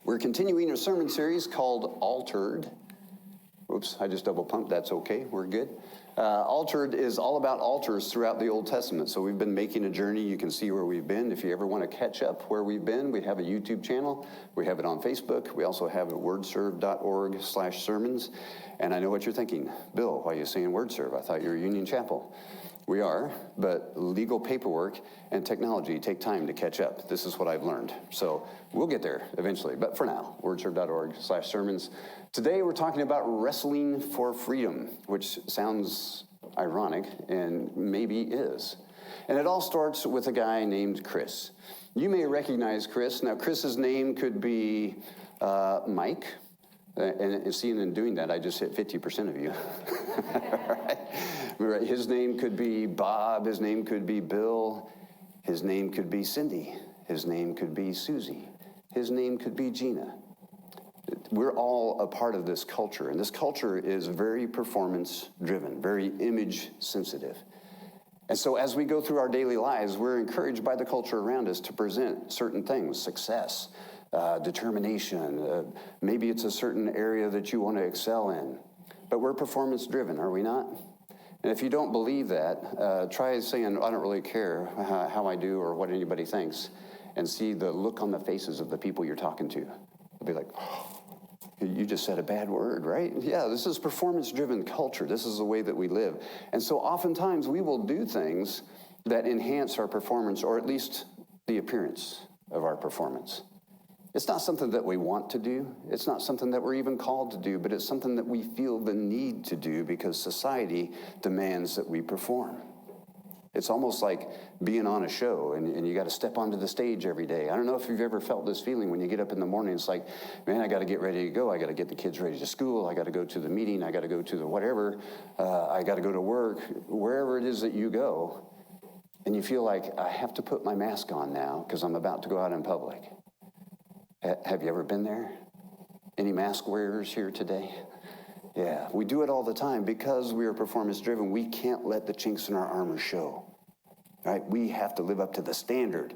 We're continuing a sermon series called Altered. Oops, I just double pumped. That's okay. We're good. Altered is all about altars throughout the Old Testament. So we've been making a journey. You can see where we've been. If you ever want to catch up where we've been, we have a YouTube channel. We have it on Facebook. We also have it at wordserve.org/sermons. And I know what you're thinking. Bill, why are you saying WordServe? I thought you were Union Chapel. We are, but legal paperwork and technology take time to catch up. This is what I've learned. So we'll get there eventually. But for now, wordserve.org/sermons. Today we're talking about wrestling for freedom, which sounds ironic and maybe is. And it all starts with a guy named Chris. You may recognize Chris. Now, Chris's name could be Mike. And seeing and doing that, I just hit 50% of you. Right? His name could be Bob. His name could be Bill. His name could be Cindy. His name could be Susie. His name could be Gina. We're all a part of this culture, and this culture is very performance-driven, very image-sensitive. And so as we go through our daily lives, we're encouraged by the culture around us to present certain things, success, determination. Maybe it's a certain area that you want to excel in. But we're performance-driven, are we not? And if you don't believe that, try saying, I don't really care how I do or what anybody thinks, and see the look on the faces of the people you're talking to. They'll be like, oh, you just said a bad word, right? Yeah, this is performance-driven culture. This is the way that we live. And so oftentimes we will do things that enhance our performance, or at least the appearance of our performance. It's not something that we want to do. It's not something that we're even called to do, but it's something that we feel the need to do because society demands that we perform. It's almost like being on a show and you got to step onto the stage every day. I don't know if you've ever felt this feeling when you get up in the morning. It's like, man, I got to get ready to go. I got to get the kids ready to school. I got to go to the meeting. I got to go to the whatever. I got to go to work. Wherever it is that you go, and you feel like I have to put my mask on now because I'm about to go out in public. Have you ever been there? Any mask wearers here today? Yeah, we do it all the time because we are performance driven. We can't let the chinks in our armor show, right? We have to live up to the standard.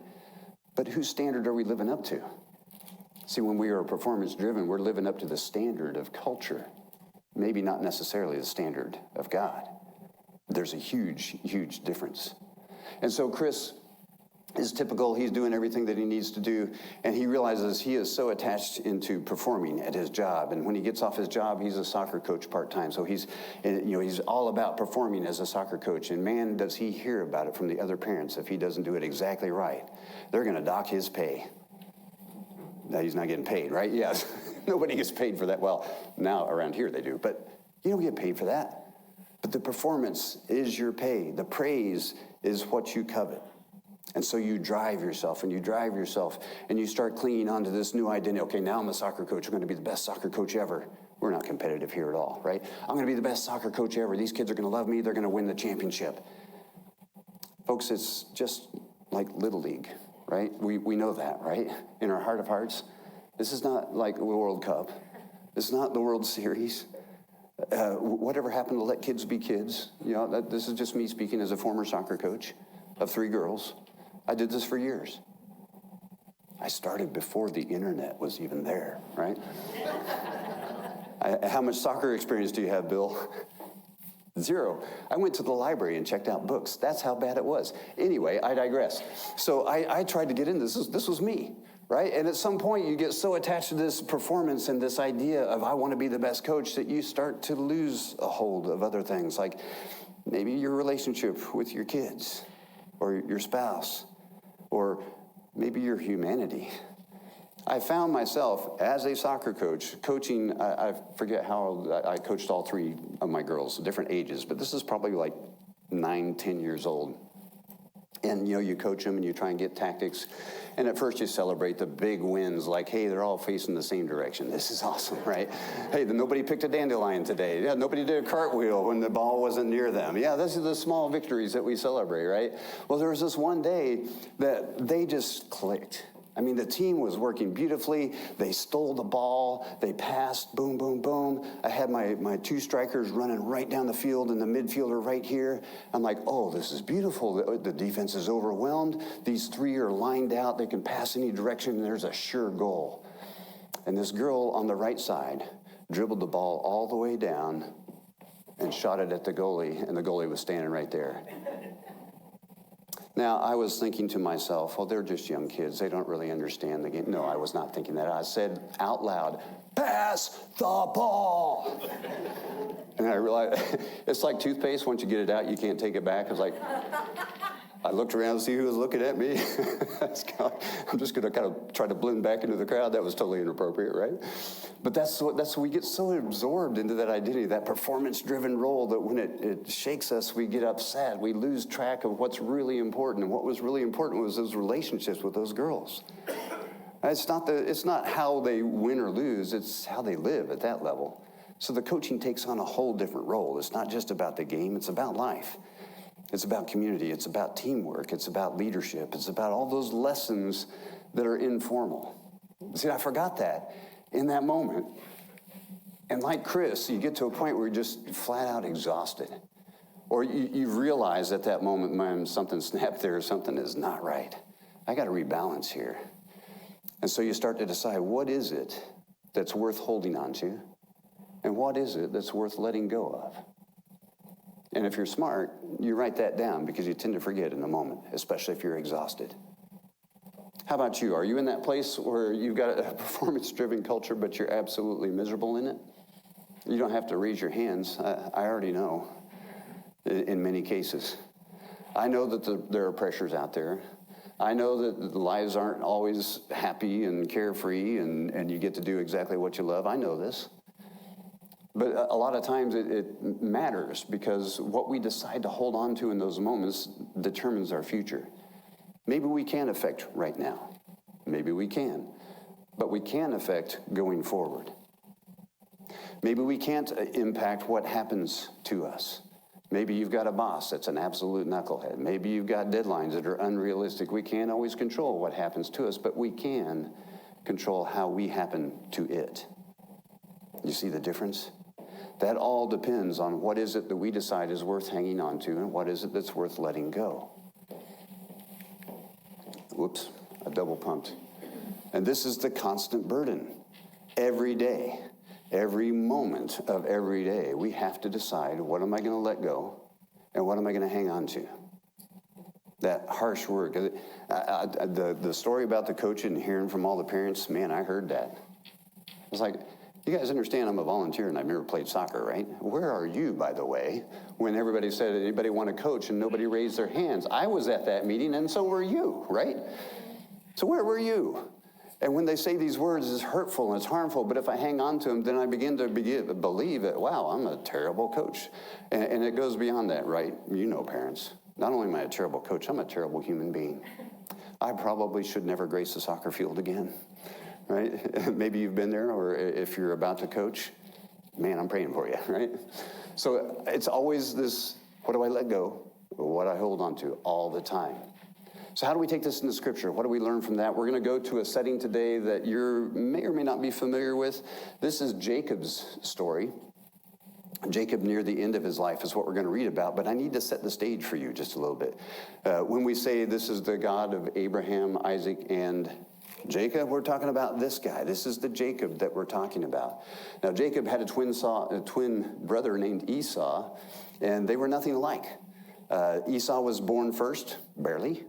But whose standard are we living up to? See, when we are performance driven, we're living up to the standard of culture, maybe not necessarily the standard of God. There's a huge, huge difference. And so Chris is typical. He's doing everything that he needs to do, and he realizes he is so attached into performing at his job. And when he gets off his job, he's a soccer coach part-time. So he's all about performing as a soccer coach. And man, does he hear about it from the other parents if he doesn't do it exactly right. They're going to dock his pay. Now he's not getting paid, right? Yes. Nobody gets paid for that. Well, now around here they do, but you don't get paid for that. But the performance is your pay. The praise is what you covet. And so you drive yourself and you start clinging on to this new identity. Okay, now I'm a soccer coach. I'm going to be the best soccer coach ever. We're not competitive here at all, right? I'm going to be the best soccer coach ever. These kids are going to love me. They're going to win the championship. Folks, it's just like Little League, right? We know that, right? In our heart of hearts. This is not like the World Cup. This is not the World Series. Whatever happened to let kids be kids? You know, this is just me speaking as a former soccer coach of 3 girls. I did this for years. I started before the internet was even there, right? How much soccer experience do you have, Bill? 0. I went to the library and checked out books. That's how bad it was. Anyway, I digress. So I tried to get into this. This was me, right? And at some point, you get so attached to this performance and this idea of I want to be the best coach that you start to lose a hold of other things, like maybe your relationship with your kids or your spouse, or maybe your humanity. I found myself as a soccer coach, coaching, I forget how old, I coached all 3 of my girls, different ages, but this is probably like 9, 10 years old. And you coach them and you try and get tactics. And at first you celebrate the big wins, like, hey, they're all facing the same direction. This is awesome, right? Hey, nobody picked a dandelion today. Yeah, nobody did a cartwheel when the ball wasn't near them. Yeah, this is the small victories that we celebrate, right? Well, there was this one day that they just clicked. I mean, the team was working beautifully. They stole the ball. They passed, boom, boom, boom. I had my 2 strikers running right down the field and the midfielder right here. I'm like, oh, this is beautiful. The defense is overwhelmed. These 3 are lined out. They can pass any direction, and there's a sure goal. And this girl on the right side dribbled the ball all the way down and shot it at the goalie, and the goalie was standing right there. Now, I was thinking to myself, well, they're just young kids. They don't really understand the game. No, I was not thinking that. I said out loud, pass the ball. And I realized, it's like toothpaste. Once you get it out, you can't take it back. It's like, I looked around to see who was looking at me. I'm just going to kind of try to blend back into the crowd. That was totally inappropriate, right? But that's we get so absorbed into that identity, that performance-driven role, that when it shakes us, we get upset. We lose track of what's really important. And what was really important was those relationships with those girls. It's not how they win or lose. It's how they live at that level. So the coaching takes on a whole different role. It's not just about the game. It's about life. It's about community. It's about teamwork. It's about leadership. It's about all those lessons that are informal. See, I forgot that in that moment. And like Chris, you get to a point where you're just flat out exhausted. Or you realize at that moment, man, something snapped there, something is not right. I got to rebalance here. And so you start to decide, what is it that's worth holding on to? And what is it that's worth letting go of? And if you're smart, you write that down, because you tend to forget in the moment, especially if you're exhausted. How about you? Are you in that place where you've got a performance-driven culture, but you're absolutely miserable in it? You don't have to raise your hands. I already know in many cases. I know that there are pressures out there. I know that the lives aren't always happy and carefree, and you get to do exactly what you love. I know this. But a lot of times it matters, because what we decide to hold on to in those moments determines our future. Maybe we can't affect right now. Maybe we can. But we can affect going forward. Maybe we can't impact what happens to us. Maybe you've got a boss that's an absolute knucklehead. Maybe you've got deadlines that are unrealistic. We can't always control what happens to us, but we can control how we happen to it. You see the difference? That all depends on what is it that we decide is worth hanging on to, and what is it that's worth letting go. Whoops, I double pumped. And this is the constant burden. Every day, every moment of every day, we have to decide, what am I going to let go, and what am I going to hang on to? That harsh word. The story about the coach and hearing from all the parents, man, I heard that. It's like, you guys understand I'm a volunteer and I've never played soccer, right? Where are you, by the way, when everybody said, anybody want to coach, and nobody raised their hands? I was at that meeting, and so were you, right? So where were you? And when they say these words, it's hurtful and it's harmful, but if I hang on to them, then I begin to believe that, wow, I'm a terrible coach. And it goes beyond that, right? You know, parents, not only am I a terrible coach, I'm a terrible human being. I probably should never grace the soccer field again. Right? Maybe you've been there, or if you're about to coach, man, I'm praying for you, right? So it's always this, what do I let go? What I hold on to all the time. So how do we take this into Scripture? What do we learn from that? We're going to go to a setting today that you may or may not be familiar with. This is Jacob's story. Jacob near the end of his life is what we're going to read about, but I need to set the stage for you just a little bit. When we say this is the God of Abraham, Isaac, and Jacob, we're talking about this guy. This is the Jacob that we're talking about. Now, Jacob had a twin brother named Esau, and they were nothing alike. Esau was born first, barely,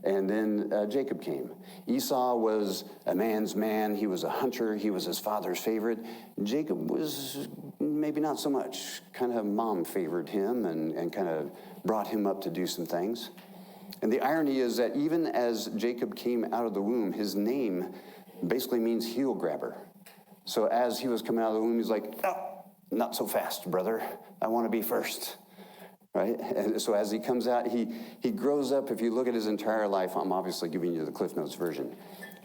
and then Jacob came. Esau was a man's man. He was a hunter. He was his father's favorite. Jacob was maybe not so much. Kind of mom favored him and kind of brought him up to do some things. And the irony is that even as Jacob came out of the womb, his name basically means heel grabber. So as he was coming out of the womb, he's like, oh, not so fast, brother. I want to be first, right? And so as he comes out, he grows up. If you look at his entire life, I'm obviously giving you the Cliff Notes version.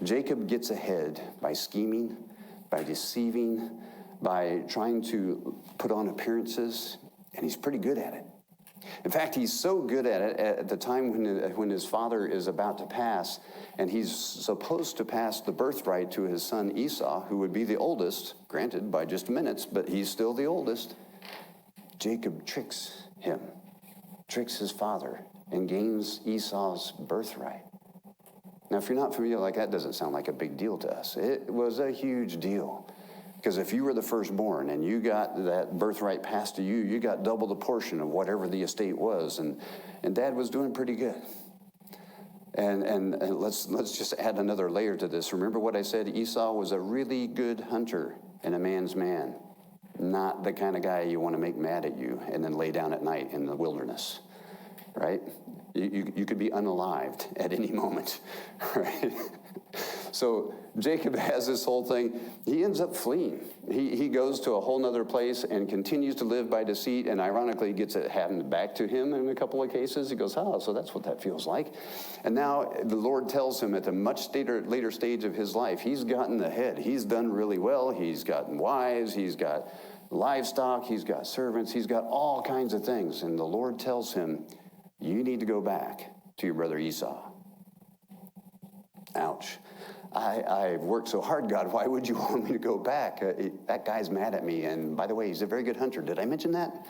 Jacob gets ahead by scheming, by deceiving, by trying to put on appearances, and he's pretty good at it. In fact, he's so good at it at the time when his father is about to pass, and he's supposed to pass the birthright to his son Esau, who would be the oldest, granted by just minutes, but he's still the oldest. Jacob tricks his father, and gains Esau's birthright. Now, if you're not familiar, like that doesn't sound like a big deal to us. It was a huge deal. Because if you were the firstborn and you got that birthright passed to you, you got double the portion of whatever the estate was. And Dad was doing pretty good. And let's just add another layer to this. Remember what I said? Esau was a really good hunter and a man's man. Not the kind of guy you want to make mad at you and then lay down at night in the wilderness, right? You could be unalived at any moment, right? So Jacob has this whole thing. He ends up fleeing. He goes to a whole nother place and continues to live by deceit, and ironically gets it happened back to him in a couple of cases. He goes, oh, so that's what that feels like. And now the Lord tells him at a much later stage of his life, he's gotten ahead. He's done really well. He's gotten wives. He's got livestock. He's got servants. He's got all kinds of things. And the Lord tells him, you need to go back to your brother Esau. Ouch. I've worked so hard, God. Why would you want me to go back? That guy's mad at me. And by the way, he's a very good hunter. Did I mention that?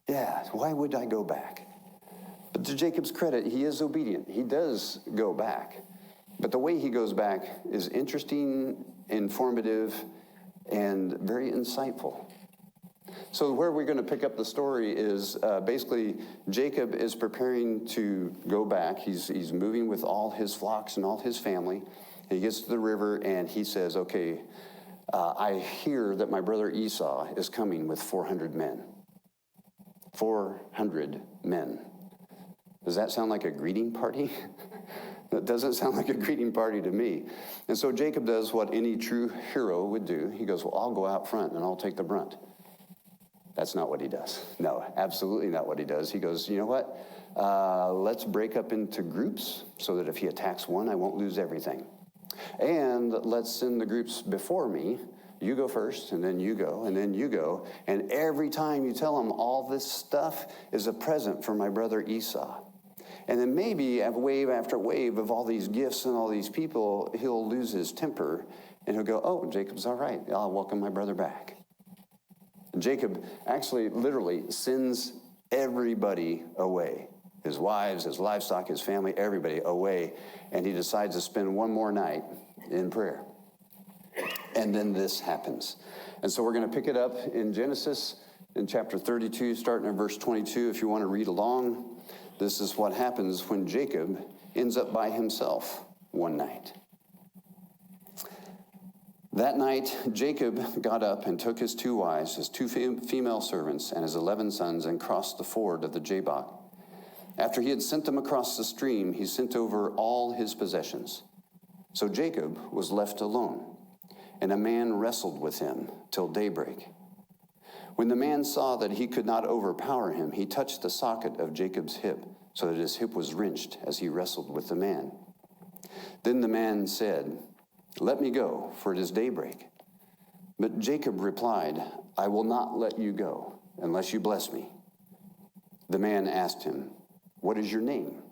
Yeah. Why would I go back? But to Jacob's credit, he is obedient. He does go back. But the way he goes back is interesting, informative, and very insightful. So where we're going to pick up the story is basically Jacob is preparing to go back. He's moving with all his flocks and all his family. He gets to the river and he says, okay, I hear that my brother Esau is coming with 400 men. 400 men. Does that sound like a greeting party? That doesn't sound like a greeting party to me. And so Jacob does what any true hero would do. He goes, well, I'll go out front and I'll take the brunt. That's not what he does. No, absolutely not what he does. He goes, you know what? Let's break up into groups so that if he attacks one, I won't lose everything. And let's send the groups before me. You go first, and then you go, and then you go. And every time you tell him all this stuff is a present for my brother Esau. And then maybe wave after wave of all these gifts and all these people, he'll lose his temper, and he'll go, oh, Jacob's all right. I'll welcome my brother back. Jacob actually literally sends everybody away. His wives, his livestock, his family, everybody away. And he decides to spend one more night in prayer. And then this happens. And so we're going to pick it up in Genesis in chapter 32, starting in verse 22. If you want to read along, this is what happens when Jacob ends up by himself one night. That night, Jacob got up and took his 2 wives, his 2 female servants, and his 11 sons, and crossed the ford of the Jabbok. After he had sent them across the stream, he sent over all his possessions. So Jacob was left alone, and a man wrestled with him till daybreak. When the man saw that he could not overpower him, he touched the socket of Jacob's hip, so that his hip was wrenched as he wrestled with the man. Then the man said, let me go, for it is daybreak. But Jacob replied, I will not let you go unless you bless me. The man asked him, what is your name?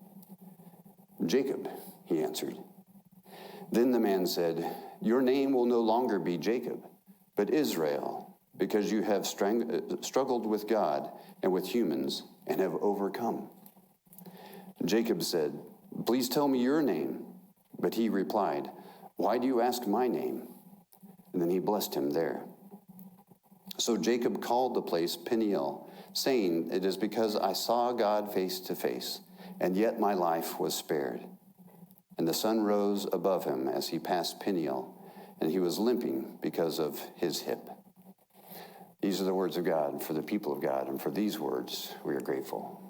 Jacob, he answered. Then the man said, your name will no longer be Jacob, but Israel, because you have struggled with God and with humans and have overcome. Jacob said, please tell me your name. But he replied, why do you ask my name? And then he blessed him there. So Jacob called the place Peniel, saying, it is because I saw God face to face, and yet my life was spared. And the sun rose above him as he passed Peniel, and he was limping because of his hip. These are the words of God for the people of God, and for these words we are grateful.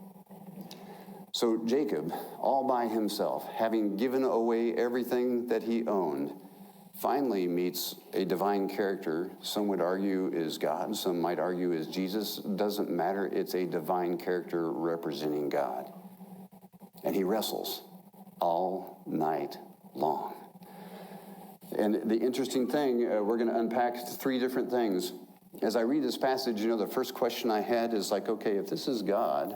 So Jacob, all by himself, having given away everything that he owned, finally meets a divine character. Some would argue is God. Some might argue is Jesus. Doesn't matter. It's a divine character representing God. And he wrestles all night long. And the interesting thing, we're going to unpack 3 different things. As I read this passage, the first question I had is like, okay, if this is God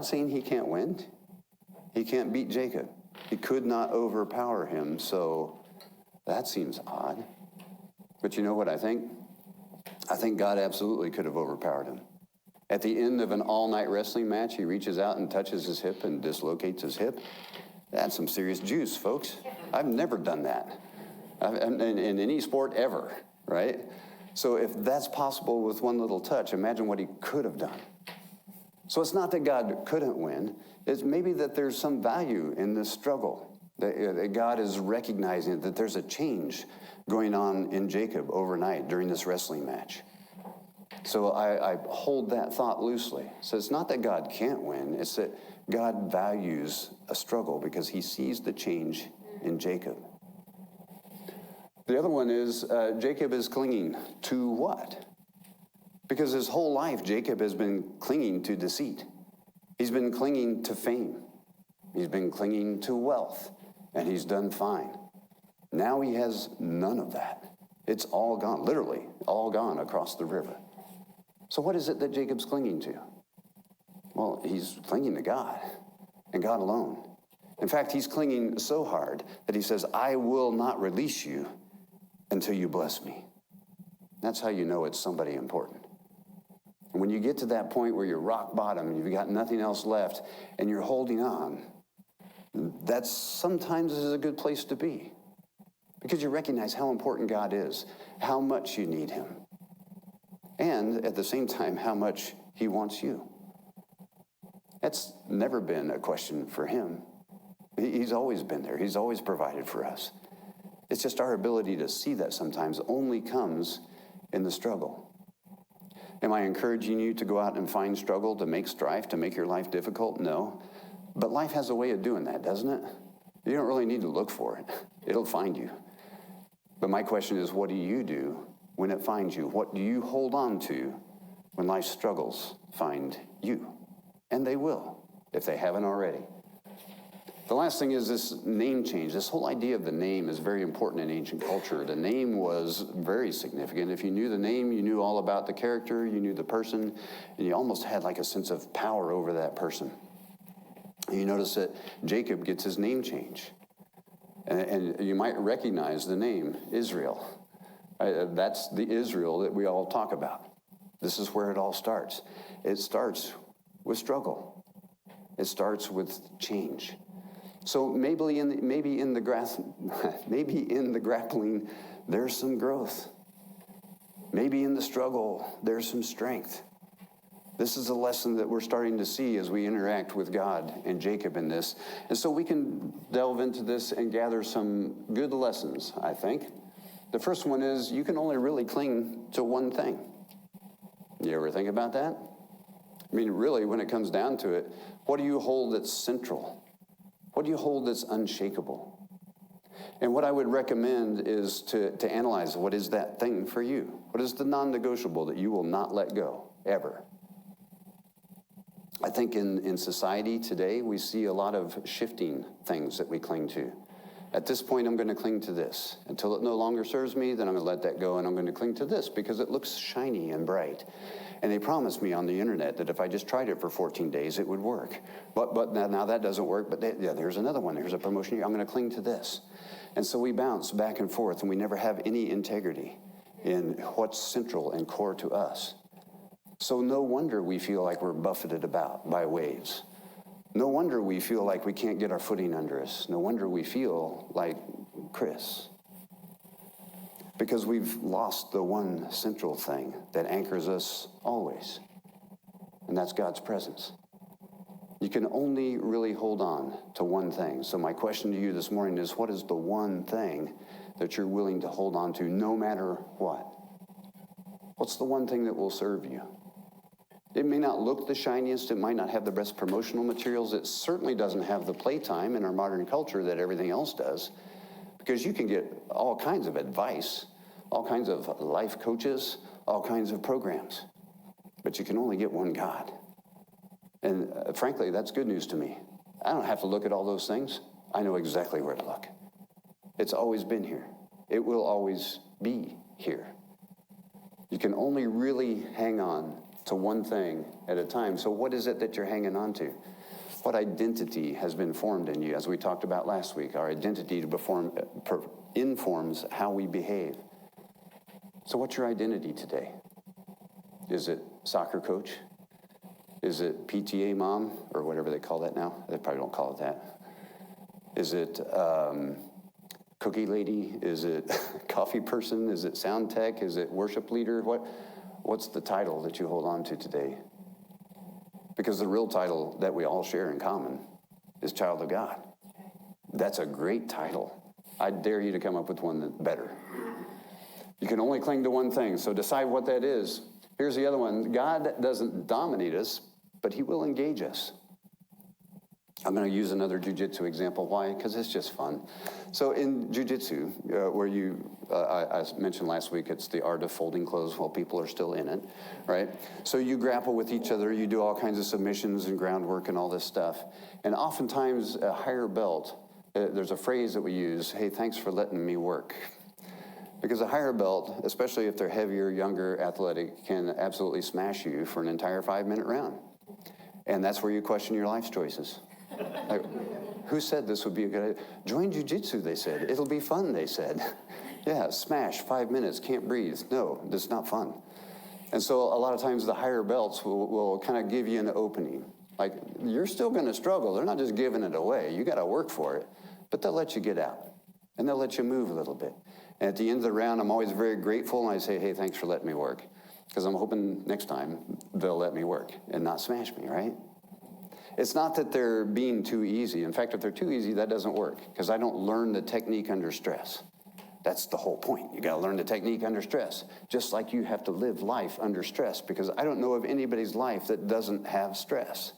saying he can't win? He can't beat Jacob. He could not overpower him, so that seems odd. But you know what I think? I think God absolutely could have overpowered him. At the end of an all-night wrestling match, he reaches out and touches his hip and dislocates his hip. That's some serious juice, folks. I've never done that in any sport ever, right? So if that's possible with one little touch, imagine what he could have done. So it's not that God couldn't win. It's maybe that there's some value in this struggle, that God is recognizing that there's a change going on in Jacob overnight during this wrestling match. So I hold that thought loosely. So it's not that God can't win. It's that God values a struggle because he sees the change in Jacob. The other one is Jacob is clinging to what? Because his whole life, Jacob has been clinging to deceit. He's been clinging to fame. He's been clinging to wealth, and he's done fine. Now he has none of that. It's all gone, literally, all gone across the river. So what is it that Jacob's clinging to? Well, he's clinging to God, and God alone. In fact, he's clinging so hard that he says, I will not release you until you bless me. That's how you know it's somebody important. And when you get to that point where you're rock bottom, and you've got nothing else left, and you're holding on, that's sometimes is a good place to be. Because you recognize how important God is, how much you need him, and at the same time, how much he wants you. That's never been a question for him. He's always been there. He's always provided for us. It's just our ability to see that sometimes only comes in the struggle. Am I encouraging you to go out and find struggle, to make strife, to make your life difficult? No. But life has a way of doing that, doesn't it? You don't really need to look for it. It'll find you. But my question is, what do you do when it finds you? What do you hold on to when life's struggles find you? And they will, if they haven't already. The last thing is this name change. This whole idea of the name is very important in ancient culture. The name was very significant. If you knew the name, you knew all about the character, you knew the person, and you almost had like a sense of power over that person. And you notice that Jacob gets his name change. And you might recognize the name Israel. That's the Israel that we all talk about. This is where it all starts. It starts with struggle. It starts with change. So maybe in the grappling, there's some growth. Maybe in the struggle, there's some strength. This is a lesson that we're starting to see as we interact with God and Jacob in this. And so we can delve into this and gather some good lessons, I think. The first one is you can only really cling to one thing. You ever think about that? I mean, really, when it comes down to it, what do you hold that's central? What do you hold that's unshakable? And what I would recommend is to analyze what is that thing for you? What is the non-negotiable that you will not let go, ever? I think in society today, we see a lot of shifting things that we cling to. At this point, I'm going to cling to this. Until it no longer serves me, then I'm going to let that go, and I'm going to cling to this because it looks shiny and bright. And they promised me on the internet that if I just tried it for 14 days, it would work. But now that doesn't work, but there's another one. There's a promotion. I'm going to cling to this. And so we bounce back and forth, and we never have any integrity in what's central and core to us. So no wonder we feel like we're buffeted about by waves. No wonder we feel like we can't get our footing under us. No wonder we feel like Chris. Because we've lost the one central thing that anchors us always, and that's God's presence. You can only really hold on to one thing. So my question to you this morning is, what is the one thing that you're willing to hold on to no matter what? What's the one thing that will serve you? It may not look the shiniest, it might not have the best promotional materials, it certainly doesn't have the playtime in our modern culture that everything else does, because you can get all kinds of advice, all kinds of life coaches, all kinds of programs, but you can only get one God. And frankly, that's good news to me. I don't have to look at all those things. I know exactly where to look. It's always been here. It will always be here. You can only really hang on to one thing at a time. So what is it that you're hanging on to? What identity has been formed in you? As we talked about last week, our identity informs how we behave. So what's your identity today? Is it soccer coach? Is it PTA mom, or whatever they call that now? They probably don't call it that. Is it cookie lady? Is it coffee person? Is it sound tech? Is it worship leader? What's the title that you hold on to today? Because the real title that we all share in common is child of God. That's a great title. I dare you to come up with one that's better. You can only cling to one thing, so decide what that is. Here's the other one. God doesn't dominate us, but he will engage us. I'm going to use another jiu-jitsu example. Why? Because it's just fun. So in jiu-jitsu, where I mentioned last week, it's the art of folding clothes while people are still in it, right? So you grapple with each other, you do all kinds of submissions and groundwork and all this stuff. And oftentimes, a higher belt, there's a phrase that we use, hey, thanks for letting me work. Because a higher belt, especially if they're heavier, younger, athletic, can absolutely smash you for an entire 5-minute round. And that's where you question your life's choices. Like, who said this would be a good idea? Join jiu-jitsu, they said. It'll be fun, they said. Yeah, smash, 5 minutes, can't breathe. No, that's not fun. And so a lot of times the higher belts will kind of give you an opening. Like, you're still going to struggle. They're not just giving it away. You got to work for it. But they'll let you get out. And they'll let you move a little bit. And at the end of the round, I'm always very grateful. And I say, hey, thanks for letting me work. Because I'm hoping next time they'll let me work and not smash me, right? It's not that they're being too easy. In fact, if they're too easy, that doesn't work. Because I don't learn the technique under stress. That's the whole point. You got to learn the technique under stress. Just like you have to live life under stress. Because I don't know of anybody's life that doesn't have stress.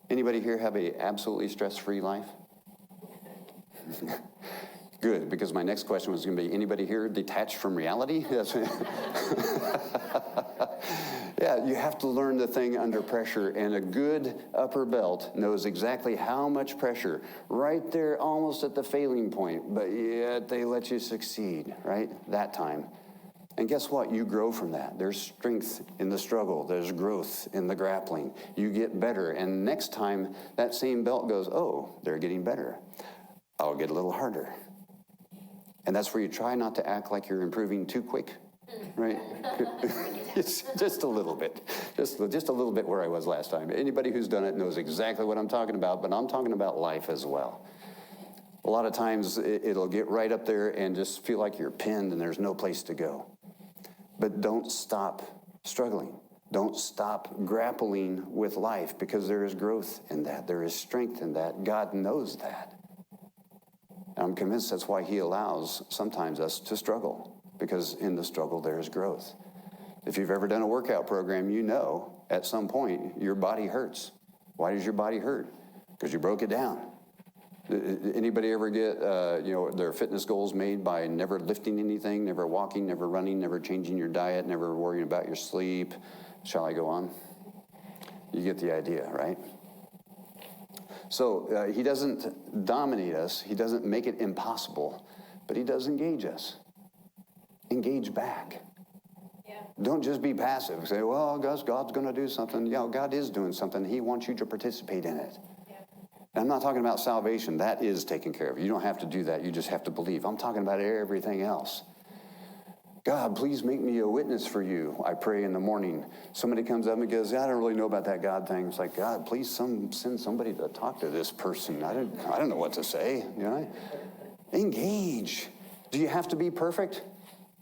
Anybody here have a absolutely stress-free life? Good, because my next question was going to be, anybody here detached from reality? Yeah, you have to learn the thing under pressure, and a good upper belt knows exactly how much pressure, right there almost at the failing point, but yet they let you succeed, right, that time. And guess what? You grow from that. There's strength in the struggle. There's growth in the grappling. You get better, and next time that same belt goes, oh, they're getting better. I'll get a little harder. And that's where you try not to act like you're improving too quick, right? just a little bit. Just a little bit where I was last time. Anybody who's done it knows exactly what I'm talking about, but I'm talking about life as well. A lot of times it'll get right up there and just feel like you're pinned and there's no place to go. But don't stop struggling. Don't stop grappling with life, because there is growth in that. There is strength in that. God knows that. And I'm convinced that's why he allows sometimes us to struggle, because in the struggle there is growth. If you've ever done a workout program, you know at some point your body hurts. Why does your body hurt? Because you broke it down. Anybody ever get their fitness goals made by never lifting anything, never walking, never running, never changing your diet, never worrying about your sleep? Shall I go on? You get the idea, right? So he doesn't dominate us. He doesn't make it impossible, but he does engage us. Engage back. Yeah. Don't just be passive. Say, well, God's going to do something. Yeah, God is doing something. He wants you to participate in it. Yeah. And I'm not talking about salvation. That is taken care of. You don't have to do that. You just have to believe. I'm talking about everything else. God, please make me a witness for you. I pray in the morning. Somebody comes up and goes, I don't really know about that God thing. It's like, God, please send somebody to talk to this person. I don't know what to say. You know? Engage. Do you have to be perfect?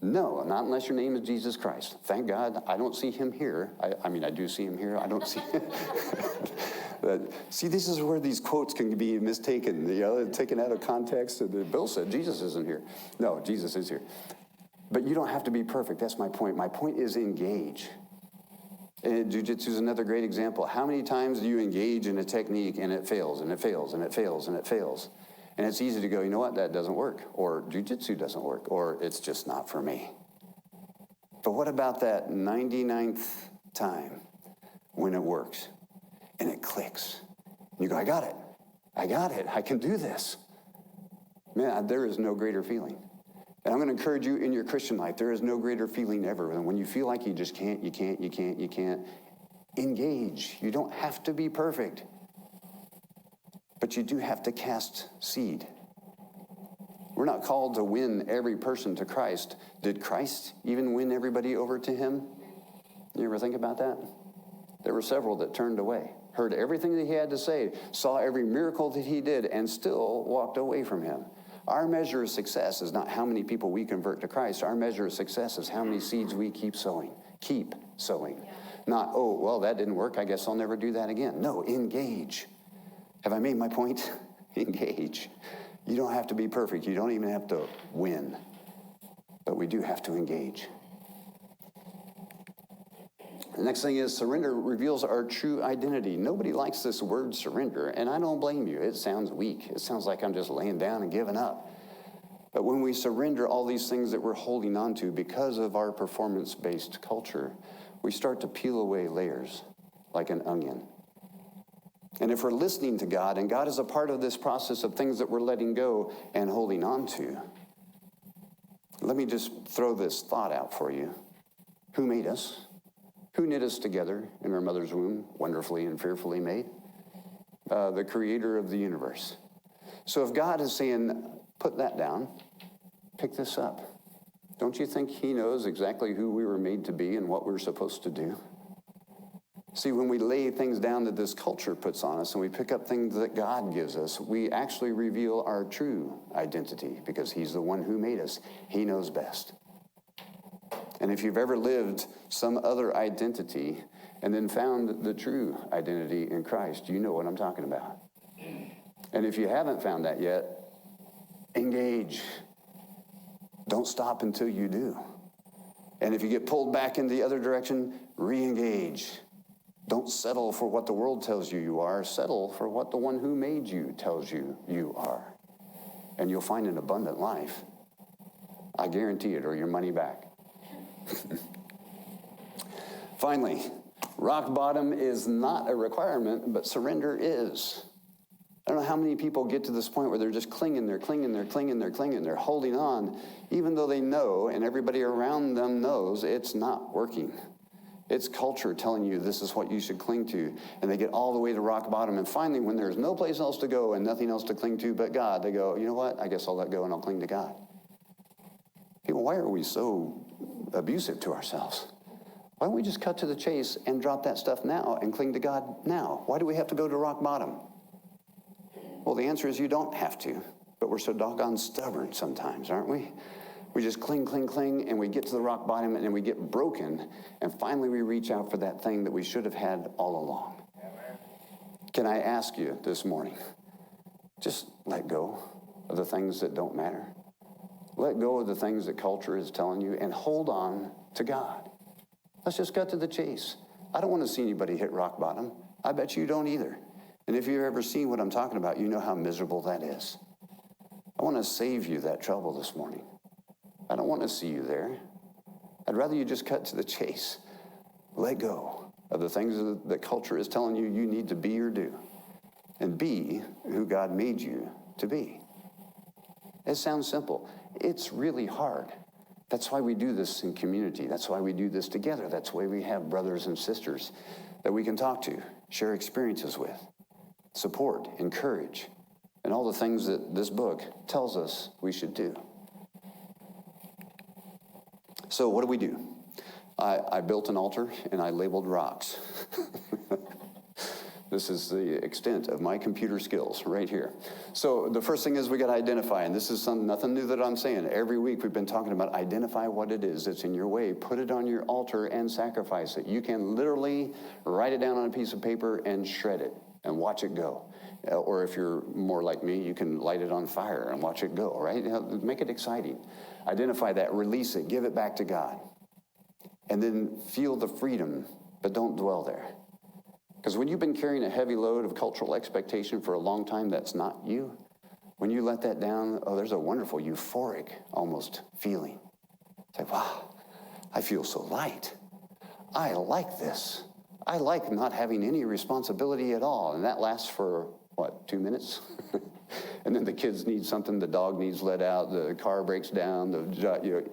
No, not unless your name is Jesus Christ. Thank God I don't see him here. I mean, I do see him here. I don't see him. But see, this is where these quotes can be mistaken, taken out of context. Bill said Jesus isn't here. No, Jesus is here. But you don't have to be perfect. That's my point. My point is engage. And jiu-jitsu is another great example. How many times do you engage in a technique and it fails and it fails and it fails and it fails? And it's easy to go, you know what, that doesn't work. Or jiu-jitsu doesn't work. Or it's just not for me. But what about that 99th time when it works and it clicks? And you go, I got it. I can do this. Man, there is no greater feeling. And I'm going to encourage you in your Christian life, there is no greater feeling ever than when you feel like you just can't, you can't. Engage. You don't have to be perfect. But you do have to cast seed. We're not called to win every person to Christ. Did Christ even win everybody over to him? You ever think about that? There were several that turned away. heard everything that he had to say, saw every miracle that he did, and still walked away from him. Our measure of success is not how many people we convert to Christ. Our measure of success is how many seeds we keep sowing. Keep sowing. Not, oh, well, that didn't work. I guess I'll never do that again. No, engage. Have I made my point? Engage. You don't have to be perfect. You don't even have to win. But we do have to engage. The next thing is surrender reveals our true identity. Nobody likes this word surrender, and I don't blame you. It sounds weak. It sounds like I'm just laying down and giving up. But when we surrender all these things that we're holding on to because of our performance-based culture, we start to peel away layers like an onion. And if we're listening to God, and God is a part of this process of things that we're letting go and holding on to, let me just throw this thought out for you. Who made us? Who knit us together in our mother's womb, wonderfully and fearfully made? The creator of the universe. So if God is saying, put that down, pick this up, don't you think he knows exactly who we were made to be and what we're supposed to do? See, when we lay things down that this culture puts on us and we pick up things that God gives us, we actually reveal our true identity because he's the one who made us. He knows best. And if you've ever lived some other identity and then found the true identity in Christ, you know what I'm talking about. And if you haven't found that yet, engage. Don't stop until you do. And if you get pulled back in the other direction, re-engage. Don't settle for what the world tells you you are. Settle for what the one who made you tells you you are. And you'll find an abundant life. I guarantee it, or your money back. Finally, rock bottom is not a requirement, but surrender is. I don't know how many people get to this point where they're just clinging, they're holding on, even though they know, and everybody around them knows, it's not working. It's culture telling you this is what you should cling to, and they get all the way to rock bottom, and finally, when there's no place else to go and nothing else to cling to but God, they go, you know what, I guess I'll let go and I'll cling to God. People, why are we so abusive to ourselves? Why don't we just cut to the chase and drop that stuff now and cling to God now? Why do we have to go to rock bottom? Well, the answer is you don't have to, but we're so doggone stubborn sometimes, aren't we? We just cling, and we get to the rock bottom and we get broken, and finally we reach out for that thing that we should have had all along. Can I ask you this morning, just let go of the things that don't matter. Let go of the things that culture is telling you and hold on to God. Let's just cut to the chase. I don't want to see anybody hit rock bottom. I bet you don't either. And if you've ever seen what I'm talking about, you know how miserable that is. I want to save you that trouble this morning. I don't want to see you there. I'd rather you just cut to the chase. Let go of the things that culture is telling you you need to be or do. And be who God made you to be. It sounds simple. It's really hard. That's why we do this in community. That's why we do this together. That's why we have brothers and sisters that we can talk to, share experiences with, support, encourage, and all the things that this book tells us we should do. So what do? I built an altar and I labeled rocks. This is the extent of my computer skills right here. So the first thing is we got to identify, and this is nothing new that I'm saying. Every week we've been talking about identify what it is that's in your way. Put it on your altar and sacrifice it. You can literally write it down on a piece of paper and shred it and watch it go. Or if you're more like me, you can light it on fire and watch it go, right? Make it exciting. Identify that, release it, give it back to God. And then feel the freedom, but don't dwell there. Because when you've been carrying a heavy load of cultural expectation for a long time, that's not you. When you let that down, there's a wonderful, euphoric almost feeling. It's like, wow, I feel so light. I like this. I like not having any responsibility at all. And that lasts for, 2 minutes? And then the kids need something, the dog needs let out, the car breaks down,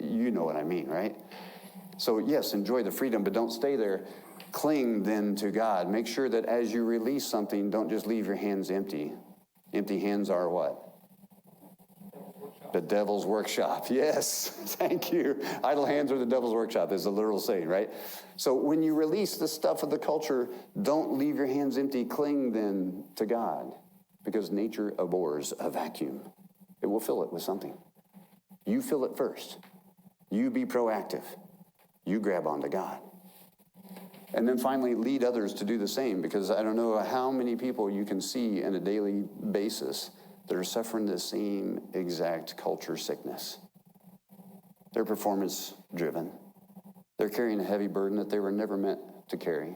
you know what I mean, right? So yes, enjoy the freedom, but don't stay there. Cling then to God. Make sure that as you release something, don't just leave your hands empty. Empty hands are what? The devil's workshop. Yes, thank you. Idle hands are the devil's workshop is the literal saying, right? So when you release the stuff of the culture, don't leave your hands empty. Cling then to God, because nature abhors a vacuum. It will fill it with something. You fill it first. You be proactive. You grab onto God. And then finally, lead others to do the same, because I don't know how many people you can see on a daily basis that are suffering the same exact culture sickness. They're performance driven. They're carrying a heavy burden that they were never meant to carry.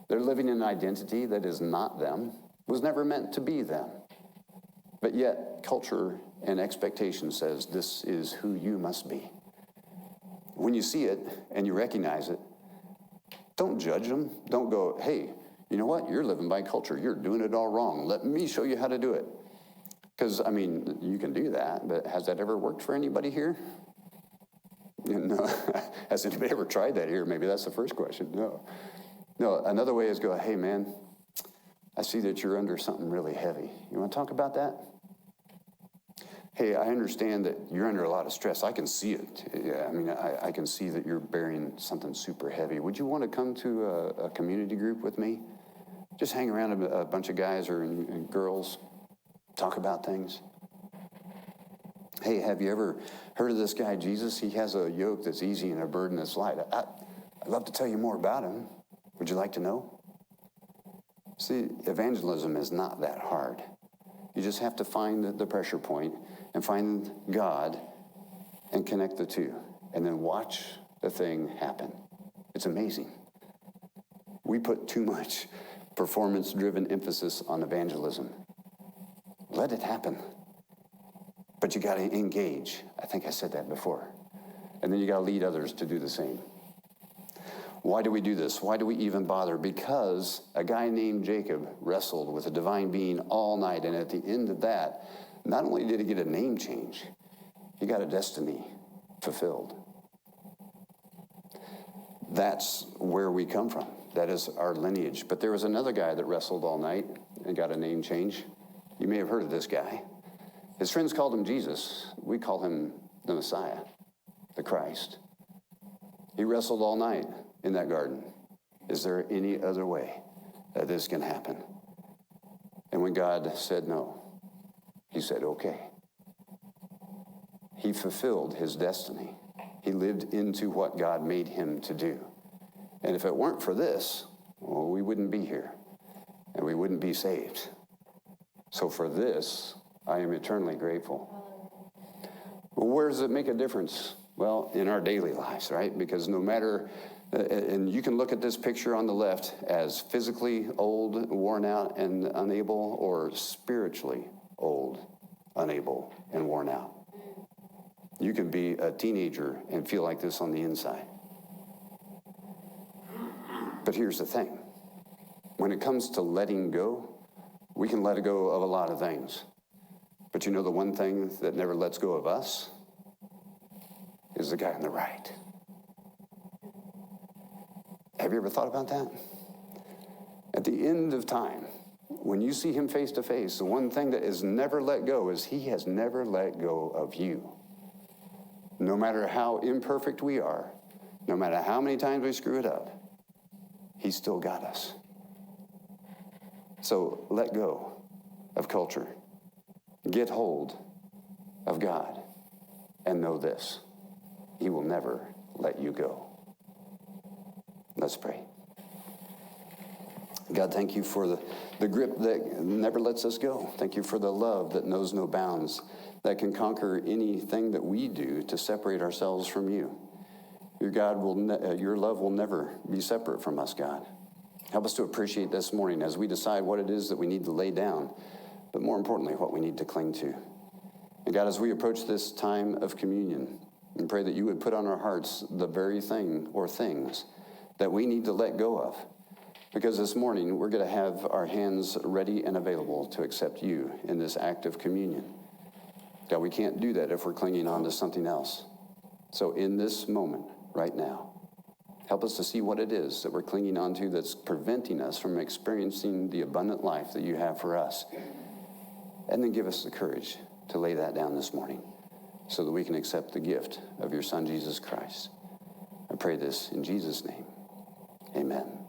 They're living an identity that is not them, was never meant to be them. But yet, culture and expectation says this is who you must be. When you see it and you recognize it, don't judge them. Don't go, hey, you know what? You're living by culture. You're doing it all wrong. Let me show you how to do it. Because, I mean, you can do that, but has that ever worked for anybody here? No. Has anybody ever tried that here? Maybe that's the first question. No. No, another way is go, hey, man, I see that you're under something really heavy. You want to talk about that? Hey, I understand that you're under a lot of stress. I can see it. Yeah, I mean, I can see that you're bearing something super heavy. Would you want to come to a community group with me? Just hang around a bunch of guys and girls, talk about things. Hey, have you ever heard of this guy, Jesus? He has a yoke that's easy and a burden that's light. I'd love to tell you more about him. Would you like to know? See, evangelism is not that hard. You just have to find the pressure point and find God and connect the two, and then watch the thing happen. It's amazing. We put too much performance-driven emphasis on evangelism. Let it happen. But you got to engage. I think I said that before. And then you got to lead others to do the same. Why do we do this? Why do we even bother? Because a guy named Jacob wrestled with a divine being all night, and at the end of that, not only did he get a name change, he got a destiny fulfilled. That's where we come from. That is our lineage. But there was another guy that wrestled all night and got a name change. You may have heard of this guy. His friends called him Jesus. We call him the Messiah, the Christ. He wrestled all night in that garden. Is there any other way that this can happen? And when God said no, he said, okay. He fulfilled his destiny. He lived into what God made him to do. And if it weren't for this, well, we wouldn't be here, and we wouldn't be saved. So for this, I am eternally grateful. Well, where does it make a difference? Well, in our daily lives, right? Because no matter, and you can look at this picture on the left as physically old, worn out, and unable, or spiritually old, unable, and worn out. You can be a teenager and feel like this on the inside. But here's the thing. When it comes to letting go, we can let go of a lot of things. But you know the one thing that never lets go of us is the guy on the right. Have you ever thought about that? At the end of time, when you see him face to face, the one thing that is never let go is he has never let go of you. No matter how imperfect we are, no matter how many times we screw it up, he's still got us. So let go of culture. Get hold of God and know this. He will never let you go. Let's pray. God, thank you for the grip that never lets us go. Thank you for the love that knows no bounds, that can conquer anything that we do to separate ourselves from you. Your love will never be separate from us, God. Help us to appreciate this morning as we decide what it is that we need to lay down, but more importantly, what we need to cling to. And God, as we approach this time of communion, we pray that you would put on our hearts the very thing or things that we need to let go of. Because this morning, we're going to have our hands ready and available to accept you in this act of communion. God, we can't do that if we're clinging on to something else. So in this moment, right now, help us to see what it is that we're clinging on to that's preventing us from experiencing the abundant life that you have for us. And then give us the courage to lay that down this morning. so that we can accept the gift of your Son, Jesus Christ. I pray this in Jesus' name. Amen.